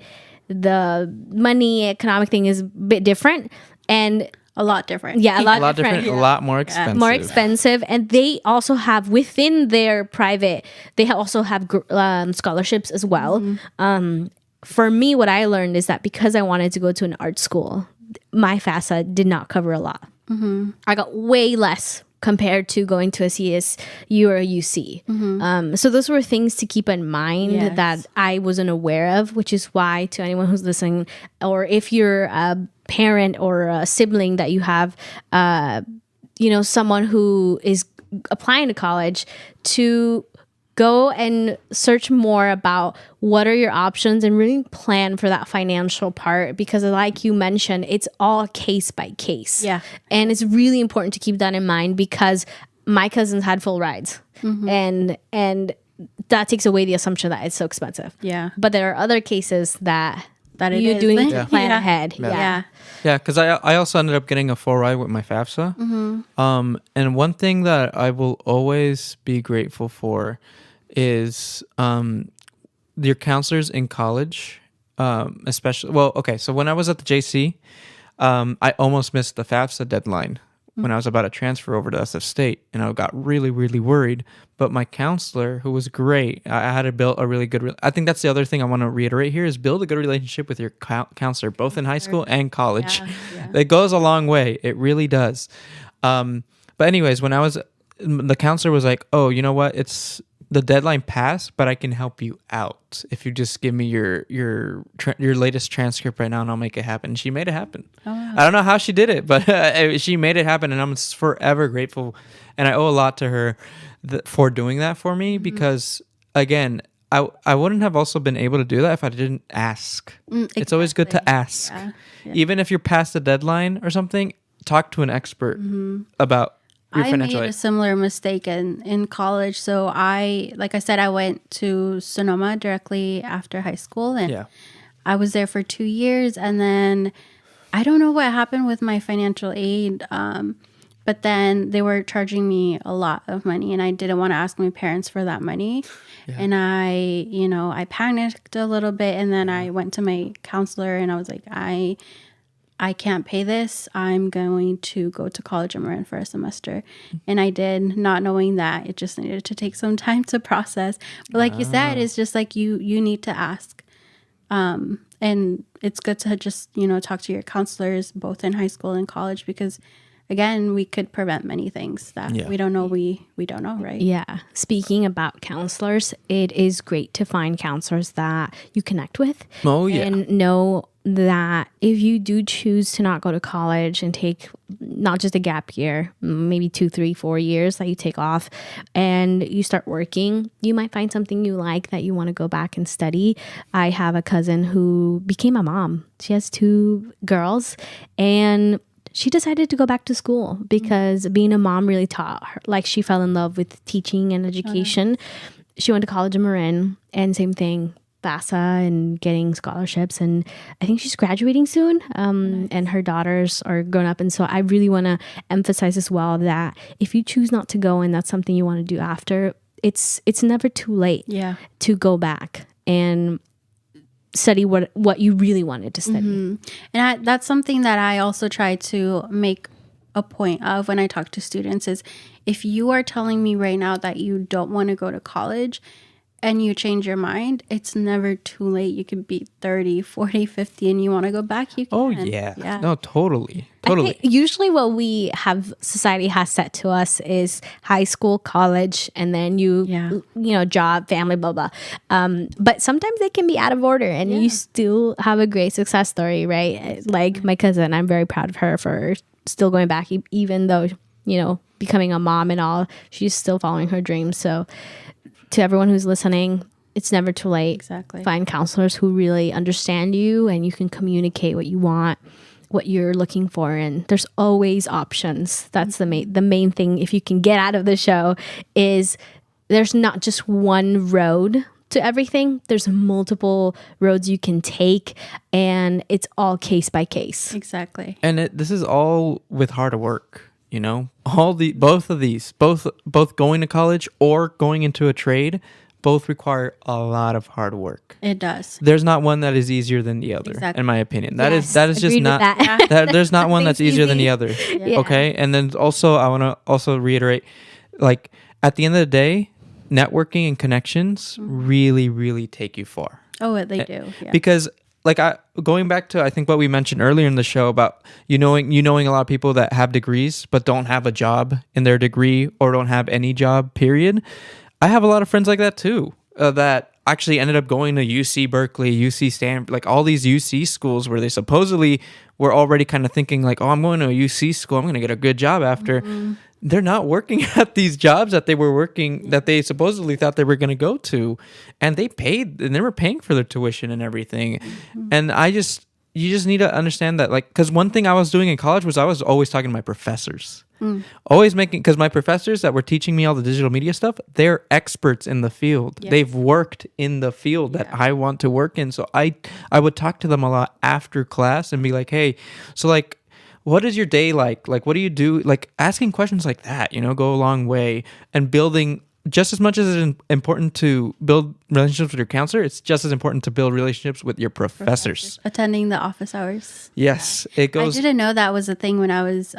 the money economic thing is a bit different, and A lot different. yeah, a lot, A lot different. different, a lot more expensive. More expensive, and they also have within their private, they also have scholarships as well. For me, what I learned is that because I wanted to go to an art school, my FAFSA did not cover a lot. I got way less compared to going to a CSU or a UC. So those were things to keep in mind Yes. that I wasn't aware of, which is why, to anyone who's listening, or if you're a parent or a sibling that you have, someone who is applying to college, to go and search more about what are your options and really plan for that financial part, because like you mentioned, it's all case by case. Yeah. And it's really important to keep that in mind, because my cousins had full rides, and that takes away the assumption that it's so expensive. Yeah. But there are other cases that That it you is. do need to Yeah. plan Yeah. ahead. Yeah. Yeah, because I also ended up getting a full ride with my FAFSA. And one thing that I will always be grateful for is your counselors in college, especially. Well, okay, so when I was at the JC, I almost missed the FAFSA deadline when I was about to transfer over to SF State, and I got really, really worried. But my counselor, who was great, I had to build a really good. I think that's the other thing I want to reiterate here is build a good relationship with your counselor, both in high school and college. Yeah. It goes a long way. It really does. But anyways, when I was, the counselor was like, "Oh, you know what? It's the deadline passed, but I can help you out if you just give me your latest transcript right now, and I'll make it happen." And she made it happen. Oh, wow. I don't know how she did it, but she made it happen, and I'm forever grateful. And I owe a lot to her for doing that for me, because again, I wouldn't have also been able to do that if I didn't ask. It's always good to ask. Yeah. Even if you're past the deadline or something, talk to an expert about your I financial made a similar mistake in college. So like I said, I went to Sonoma directly after high school, and Yeah. I was there for 2 years. And then I don't know what happened with my financial aid. But then they were charging me a lot of money, and I didn't want to ask my parents for that money. And I panicked a little bit, and then I went to my counselor and I was like, I can't pay this. I'm going to go to college in Marin for a semester. And I did, not knowing that it just needed to take some time to process. But like you said, it's just like you need to ask. And it's good to just, talk to your counselors both in high school and college, because again, we could prevent many things that we don't know we don't know, right? Yeah. Speaking about counselors, it is great to find counselors that you connect with. Oh, yeah. And know that if you do choose to not go to college and take not just a gap year, maybe 2, 3, 4 years that you take off and you start working, you might find something you like that you want to go back and study. I have a cousin who became a mom. She has 2 girls, and she decided to go back to school because being a mom really taught her, like she fell in love with teaching and education. She went to college in Marin, and same thing, FAFSA and getting scholarships. And I think she's graduating soon, and her daughters are grown up. And so I really want to emphasize as well that if you choose not to go and that's something you want to do after, it's never too late to go back and study what you really wanted to study. And that's something that I also try to make a point of when I talk to students is, if you are telling me right now that you don't want to go to college and you change your mind, it's never too late. You could be 30, 40, 50 and you want to go back, you can. Oh, yeah. No, totally. I think usually what society has set to us is high school, college, and then job, family, blah, blah. But sometimes they can be out of order and you still have a great success story, right? Like my cousin, I'm very proud of her for still going back, even though, becoming a mom and all, she's still following her dreams. So to everyone who's listening, it's never too late. Exactly. Find counselors who really understand you and you can communicate what you want, what you're looking for, and there's always options. That's the main thing. If you can get out of the show, is there's not just one road to everything. There's multiple roads you can take, and it's all case by case. Exactly. And this is all with hard work. Both of these, both going to college or going into a trade, both require a lot of hard work. It does. There's not one that is easier than the other, in my opinion. That is just not that. There's not one that's easier than the other. Yeah. Okay, and then also I want to also reiterate, like at the end of the day, networking and connections really, really take you far. Oh, they do. Yeah. Because going back to I think what we mentioned earlier in the show about knowing a lot of people that have degrees but don't have a job in their degree or don't have any job, period. I have a lot of friends like that too, that actually ended up going to UC Berkeley, UC Stanford, like all these UC schools where they supposedly were already kind of thinking like, oh, I'm going to a UC school, I'm going to get a good job after. they're not working at these jobs that they were working, that they supposedly thought they were going to go to, and they were paying for their tuition and everything. And you just need to understand that, like, because one thing I was doing in college was I was always talking to my professors. Always making, because my professors that were teaching me all the digital media stuff, they're experts in the field. Yeah. They've worked in the field that I want to work in. So I would talk to them a lot after class and be like, hey, so like, what is your day like? Like, what do you do? Like, asking questions like that, go a long way. And building, just as much as it's important to build relationships with your counselor, it's just as important to build relationships with your professors. Attending the office hours. Yes, it goes. I didn't know that was a thing when I was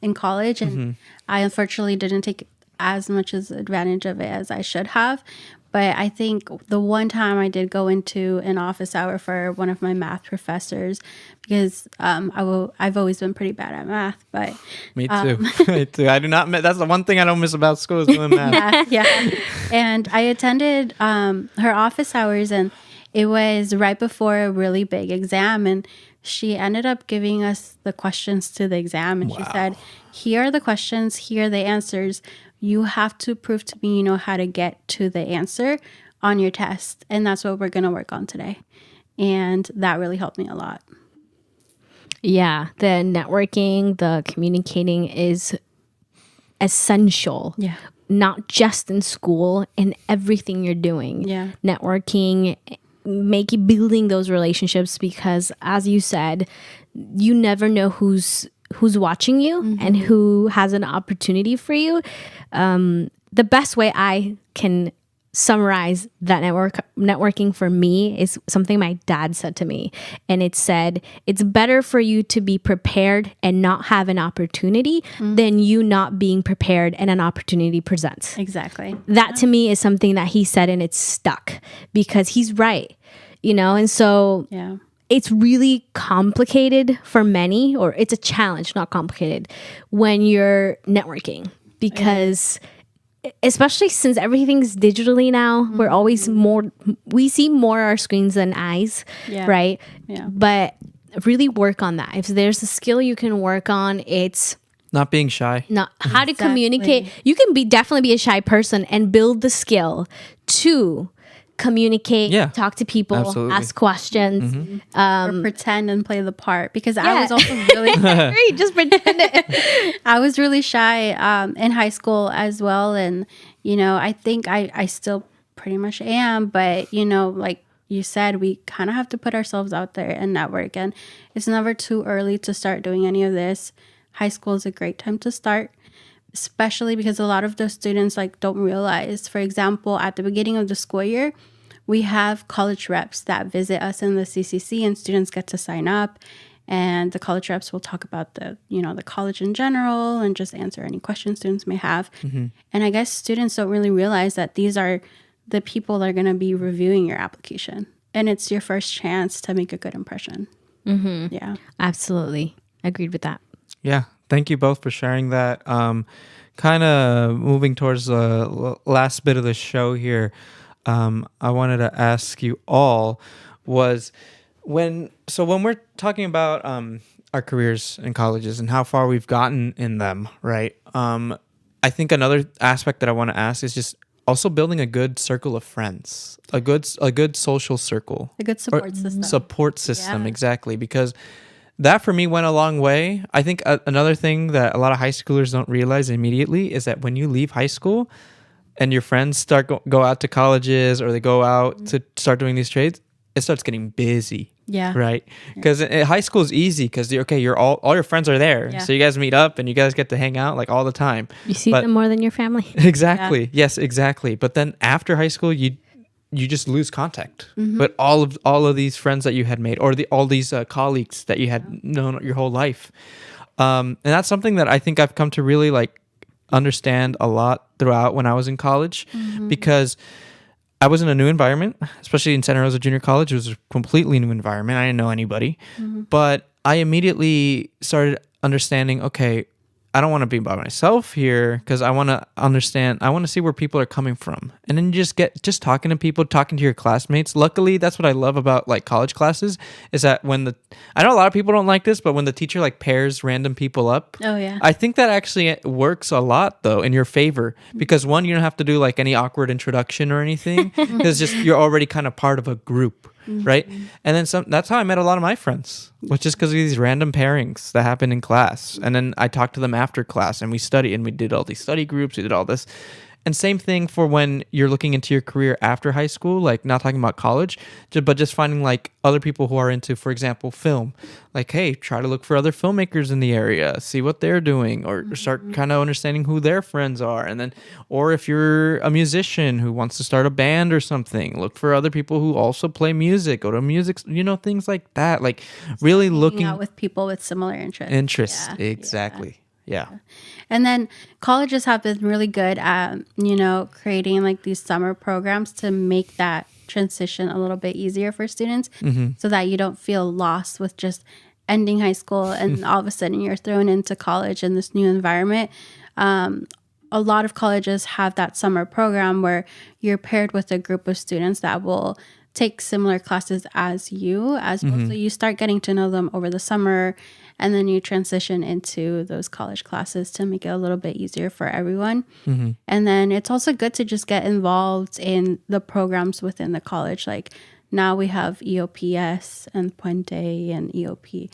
in college, and I unfortunately didn't take as much as advantage of it as I should have. But I think the one time I did go into an office hour for one of my math professors, because I've always been pretty bad at math. But me too. Me too. I do not. That's the one thing I don't miss about school is doing math. yeah. And I attended her office hours, and it was right before a really big exam, and she ended up giving us the questions to the exam, and she said, "Here are the questions. Here are the answers. You have to prove to me you know how to get to the answer on your test. And that's what we're going to work on today." And that really helped me a lot. Yeah. The networking, the communicating is essential. Yeah. Not just in school, in everything you're doing. Yeah. Networking, building those relationships, because as you said, you never know who's watching you and who has an opportunity for you. The best way I can summarize that networking for me is something my dad said to me. And it said, it's better for you to be prepared and not have an opportunity than you not being prepared and an opportunity presents. Exactly. That to me is something that he said, and it's stuck because he's right, and so Yeah. it's really complicated for many, or it's a challenge, not complicated, when you're networking, because especially since everything's digitally now, we're always we see more our screens than eyes, right? Yeah. But really work on that. If there's a skill you can work on, it's Not being shy. not how to communicate. You can definitely be a shy person and build the skill to communicate, talk to people, Absolutely. ask questions, Or pretend and play the part, because I was also really just pretend it. I was really shy in high school as well. And, I think I still pretty much am. But, like you said, we kind of have to put ourselves out there and network. And it's never too early to start doing any of this. High school is a great time to start, especially because a lot of the students don't realize. For example, at the beginning of the school year, we have college reps that visit us in the CCC, and students get to sign up, and the college reps will talk about the college in general and just answer any questions students may have. And I guess students don't really realize that these are the people that are going to be reviewing your application, and it's your first chance to make a good impression. Yeah. Absolutely. Agreed with that. Yeah. Thank you both for sharing that. Kind of moving towards the last bit of the show here. I wanted to ask you all was when we're talking about our careers in colleges and how far we've gotten in them, right? I think another aspect that I want to ask is just also building a good circle of friends, a good social circle, A good support system. Support system, Yeah. exactly, because that for me went a long way. I think another thing that a lot of high schoolers don't realize immediately is that when you leave high school and your friends start go out to colleges, or they go out to start doing these trades, it starts getting busy. Yeah. Right. Because high school is easy because you're all your friends are there. Yeah. So you guys meet up and you guys get to hang out all the time. You see But- them more than your family. Exactly. Yeah. Yes, exactly. But then after high school, you just lose contact with all of these friends that you had made, or all these colleagues that you had known your whole life. And that's something that I think I've come to really understand a lot throughout when I was in college, because I was in a new environment, especially in Santa Rosa Junior College. It was a completely new environment. I didn't know anybody, but I immediately started understanding, okay, I don't want to be by myself here because I want to understand. I want to see where people are coming from, and then you just talking to people, talking to your classmates. Luckily, that's what I love about like college classes is that I know a lot of people don't like this, but when the teacher like pairs random people up, Oh, yeah. I think that actually works a lot though in your favor because one, you don't have to do like any awkward introduction or anything because just you're already kind of part of a group. Right. And then that's how I met a lot of my friends, which is because of these random pairings that happen in class. And then I talked to them after class and we studied and we did all these study groups. We did all this. And same thing for when you're looking into your career after high school, like not talking about college, but just finding like other people who are into, for example, film. Like, hey, try to look for other filmmakers in the area, see what they're doing, or start kind of understanding who their friends are. And then, or if you're a musician who wants to start a band or something, look for other people who also play music, go to music, things like that. Like really looking out with people with similar interests. Interests, exactly. Yeah. And then colleges have been really good at, creating like these summer programs to make that transition a little bit easier for students so that you don't feel lost with just ending high school and all of a sudden you're thrown into college in this new environment. A lot of colleges have that summer program where you're paired with a group of students that will take similar classes as well. So you start getting to know them over the summer and then you transition into those college classes to make it a little bit easier for everyone. And then it's also good to just get involved in the programs within the college. Like now we have EOPS and Puente and EOP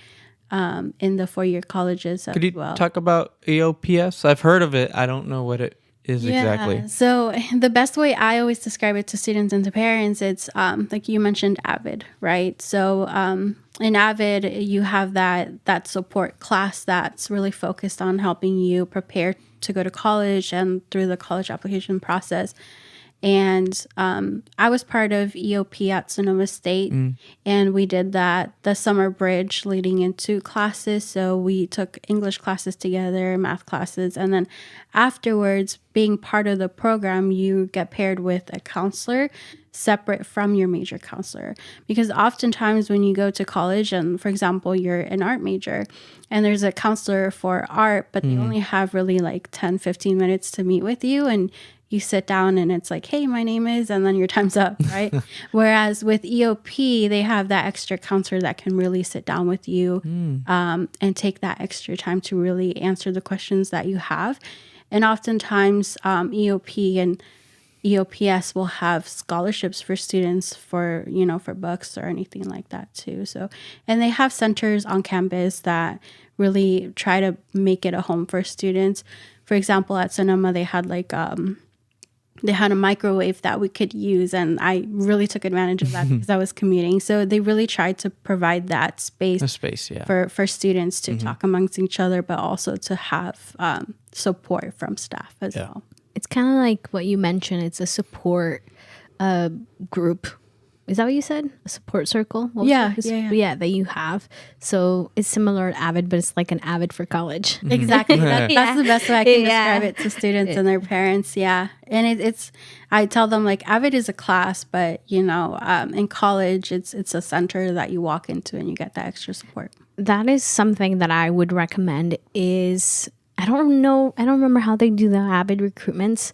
in the 4-year colleges as well. Could you talk about EOPS? I've heard of it. I don't know what it is exactly. So the best way I always describe it to students and to parents, it's like you mentioned AVID, right? So in AVID, you have that support class that's really focused on helping you prepare to go to college and through the college application process. And I was part of EOP at Sonoma State, and we did the summer bridge leading into classes. So we took English classes together, math classes, and then afterwards, being part of the program, you get paired with a counselor separate from your major counselor. Because oftentimes when you go to college, and for example, you're an art major, and there's a counselor for art, but they only have really like 10, 15 minutes to meet with you, and you sit down and it's like, hey, my name is, and then your time's up, right? Whereas with EOP, they have that extra counselor that can really sit down with you and take that extra time to really answer the questions that you have. And oftentimes EOP and EOPS will have scholarships for students for books or anything like that too. So, and they have centers on campus that really try to make it a home for students. For example, at Sonoma, they had they had a microwave that we could use, and I really took advantage of that because I was commuting. So they really tried to provide that space, for students to talk amongst each other, but also to have support from staff as well. It's kind of like what you mentioned. It's a support group. Is that what you said? A support circle? Yeah, that you have. So it's similar to AVID, but it's like an AVID for college. Exactly. That's the best way I can describe it to students and their parents. Yeah. And I tell them like AVID is a class, but in college, it's a center that you walk into and you get that extra support. That is something that I would recommend is, I don't remember how they do the AVID recruitments.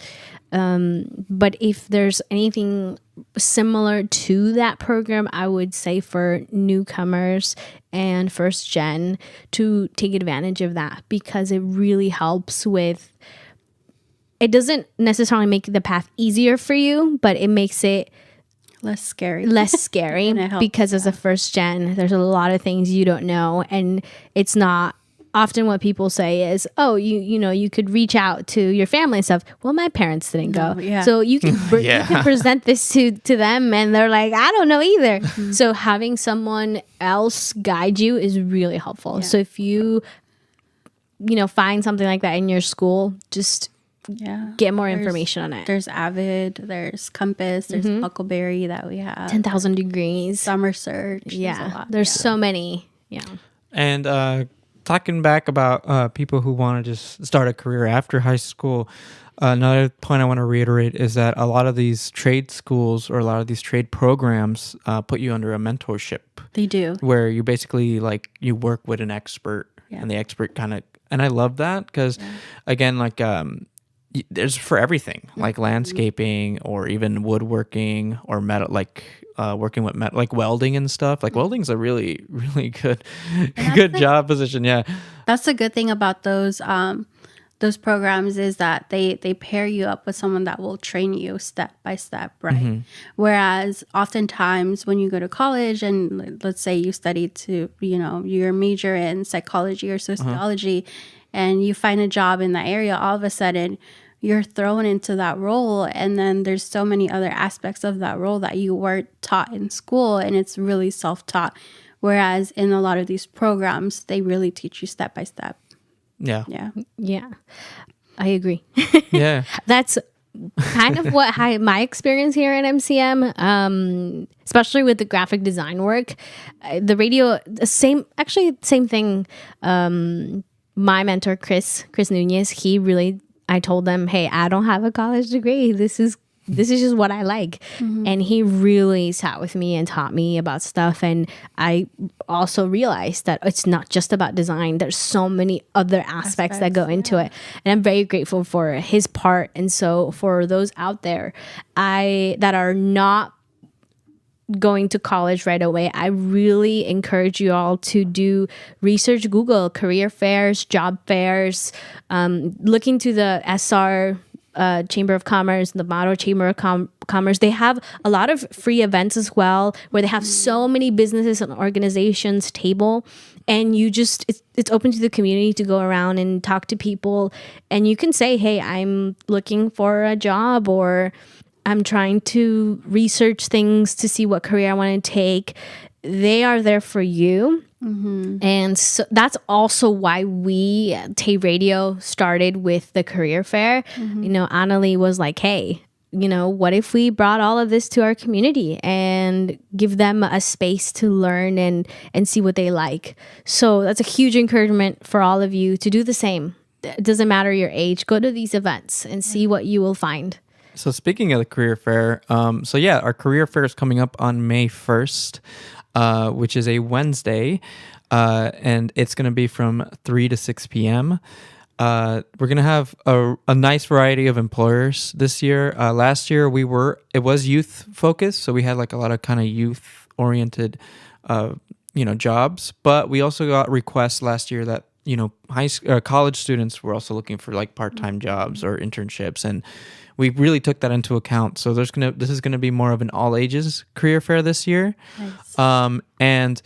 But if there's anything similar to that program, I would say for newcomers and first gen to take advantage of that, because it really helps with, it doesn't necessarily make the path easier for you, but it makes it less scary because as a first gen, there's a lot of things you don't know, and it's not often what people say is, oh, you could reach out to your family and stuff. Well, my parents didn't go. So you can you can present this to them and they're like, I don't know either. So having someone else guide you is really helpful. So if you find something like that in your school, just get more information on it. There's AVID, there's Compass, there's Huckleberry that we have. 10,000 Degrees. Summer Search. There's so many. And talking back about people who want to just start a career after high school, another point I want to reiterate is that a lot of these trade schools or a lot of these trade programs put you under a mentorship. They do. Where you basically you work with an expert and the expert kind of and I love that because, again, like there's for everything, like landscaping or even woodworking or metal, like working with metal, like welding and stuff. Like welding's a really, really good job position. Yeah, that's the good thing about those programs is that they pair you up with someone that will train you step by step, right? Whereas oftentimes when you go to college and let's say you study to, your major in psychology or sociology, and you find a job in that area, all of a sudden you're thrown into that role, and then there's so many other aspects of that role that you weren't taught in school, and it's really self-taught. Whereas in a lot of these programs, they really teach you step by step. Yeah. I agree. Yeah. That's kind of what my experience here at MCM, especially with the graphic design work, the radio, same thing. My mentor, Chris Nunez, I told them, hey, I don't have a college degree. This is just what I like. And he really sat with me and taught me about stuff. And I also realized that it's not just about design. There's so many other aspects that go into it. And I'm very grateful for his part. And so for those out there that are not going to college right away, I really encourage you all to do research, Google career fairs, job fairs, look into the SR Chamber of Commerce, the Model Chamber of Commerce. They have a lot of free events as well, where they have so many businesses and organizations table, and it's open to the community to go around and talk to people, and you can say, hey, I'm looking for a job, or I'm trying to research things to see what career I want to take. They are there for you. And so that's also why we, Tay Radio, started with the career fair. Annalie was like, hey, what if we brought all of this to our community and give them a space to learn and see what they like. So that's a huge encouragement for all of you to do the same. It doesn't matter your age. Go to these events and see what you will find. So speaking of the career fair, our career fair is coming up on May 1st. Which is a Wednesday, and it's going to be from 3 to 6 p.m. We're going to have a nice variety of employers this year. Last year it was youth focused, so we had like a lot of kind of youth oriented, jobs. But we also got requests last year that college students were also looking for like part-time jobs or internships, and we really took that into account. So this is gonna be more of an all ages career fair this year. Nice. And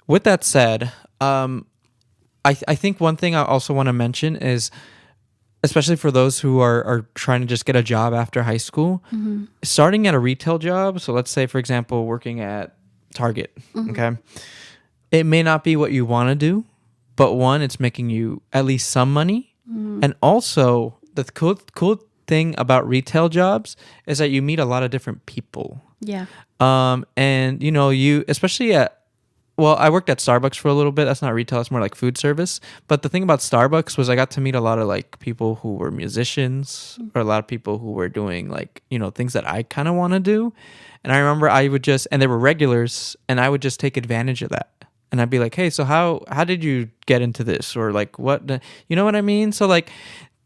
with that said, I think one thing I also want to mention is, especially for those who are trying to just get a job after high school, starting at a retail job. So let's say, for example, working at Target. Okay, it may not be what you want to do, but one, it's making you at least some money, and also the cool thing about retail jobs is that you meet a lot of different people. Yeah. And you especially I worked at Starbucks for a little bit. That's not retail, it's more like food service. But the thing about Starbucks was I got to meet a lot of like people who were musicians, or a lot of people who were doing like, things that I kind of want to do. And I remember and they were regulars, and I would just take advantage of that. And I'd be like, hey, so how did you get into this? Or like, what, you know what I mean? So like,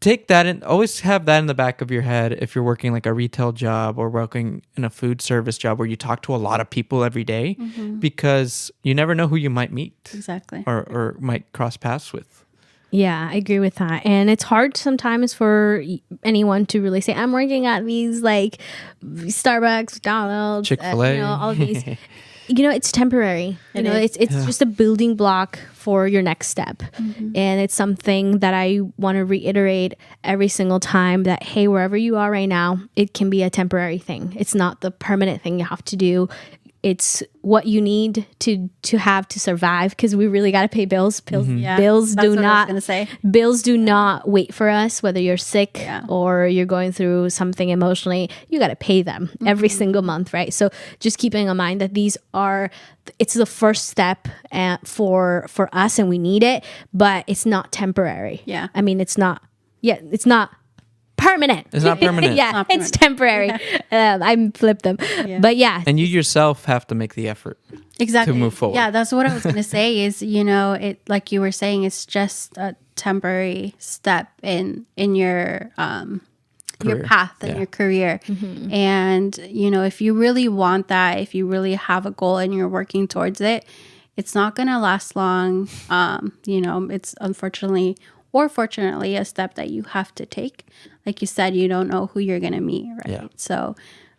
take that and always have that in the back of your head if you're working like a retail job or working in a food service job where you talk to a lot of people every day, because you never know who you might meet. Exactly. Or might cross paths with. Yeah, I agree with that. And it's hard sometimes for anyone to really say, I'm working at these like Starbucks, McDonald's, Chick-fil-A, all of these. It's temporary. It's just a building block for your next step. And it's something that I want to reiterate every single time, that, hey, wherever you are right now, it can be a temporary thing. It's not the permanent thing you have to do. It's what you need to have to survive, because we really got to pay bills. Bills do not wait for us. Whether you're sick or you're going through something emotionally, you got to pay them every single month, right? So just keeping in mind that it's the first step for us, and we need it, but it's not temporary. Yeah. I mean, it's not permanent. It's not permanent. Yeah, it's temporary. I flipped them. Yeah. But yeah. And you yourself have to make the effort. Exactly. To move forward. Yeah, that's what I was going to say is, it, like you were saying, it's just temporary step in your path and your career. And, you know, if you really want that, if you really have a goal and you're working towards it, it's not going to last long. You know, it's unfortunately or fortunately a step that you have to take. Like you said, you don't know who you're going to meet, right? Yeah. So,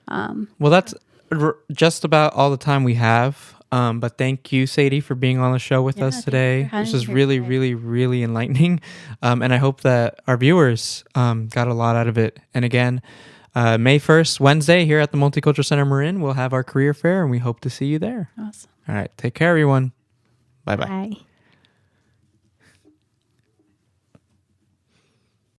well, that's just about all the time we have. But thank you, Seydi, for being on the show with us today. This is really, really, really enlightening. And I hope that our viewers got a lot out of it. And again, May 1st, Wednesday, here at the Multicultural Center Marin, we'll have our career fair, and we hope to see you there. Awesome. All right. Take care, everyone. Bye-bye. Bye.